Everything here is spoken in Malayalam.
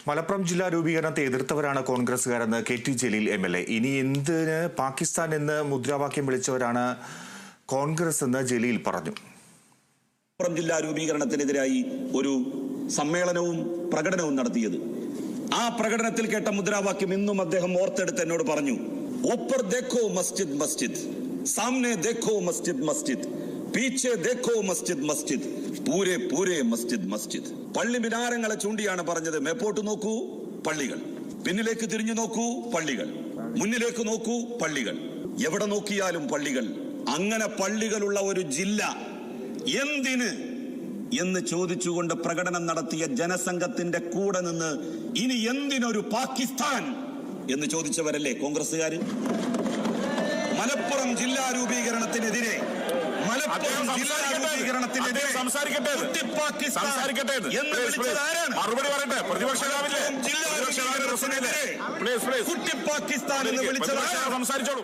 മലപ്പുറം ജില്ലാ രൂപീകരണത്തെ എതിർത്തവരാണ് കോൺഗ്രസുകാരെന്ന് കെ.ടി. ജലീൽ എം.എൽ.എ. ഇനി എന്തിന് പാകിസ്ഥാൻ എന്ന് മുദ്രാവാക്യം വിളിച്ചവരാണ് കോൺഗ്രസ് എന്ന് ജലീൽ പറഞ്ഞു. മലപ്പുറം ജില്ലാ രൂപീകരണത്തിനെതിരായി ഒരു സമ്മേളനവും പ്രകടനവും നടത്തിയത്. ആ പ്രകടനത്തിൽ കേട്ട മുദ്രാവാക്യം ഇന്നും അദ്ദേഹം ഓർത്തെടുത്ത് എന്നോട് പറഞ്ഞു, ഊപ്പർ ദേഖോ മസ്ജിദ് മസ്ജിദ്, സാമനെ ദേഖോ മസ്ജിദ് മസ്ജിദ്, പീछे देखो मस्जिद मस्जिद, पूरे पूरे മസ്ജിദ് മസ്ജിദ്. പള്ളി മിനാരങ്ങളെ ചൂണ്ടിയാണ് പറഞ്ഞത്. മേപ്പോട്ട് നോക്കൂ, പള്ളികൾ. പിന്നിലേക്ക് തിരിഞ്ഞു നോക്കൂ, പള്ളികൾ. മുന്നിലേക്ക് നോക്കൂ, പള്ളികൾ. എവിടെ നോക്കിയാലും പള്ളികൾ. അങ്ങനെ പള്ളികളുള്ള ഒരു ജില്ല എന്തിന് എന്ന് ചോദിച്ചുകൊണ്ട് പ്രകടനം നടത്തിയ ജനസംഘത്തിന്റെ കൂടെ നിന്ന് ഇനി എന്തിനൊരു പാകിസ്ഥാൻ എന്ന് ചോദിച്ചവരല്ലേ കോൺഗ്രസുകാര്? മലപ്പുറം ജില്ലാ രൂപീകരണത്തിനെതിരെ മറുപടി പറയട്ടെ. പ്രതിപക്ഷ കുട്ടി പാകിസ്ഥാൻ എന്ന് വിളിച്ചത് സംസാരിച്ചോളൂ.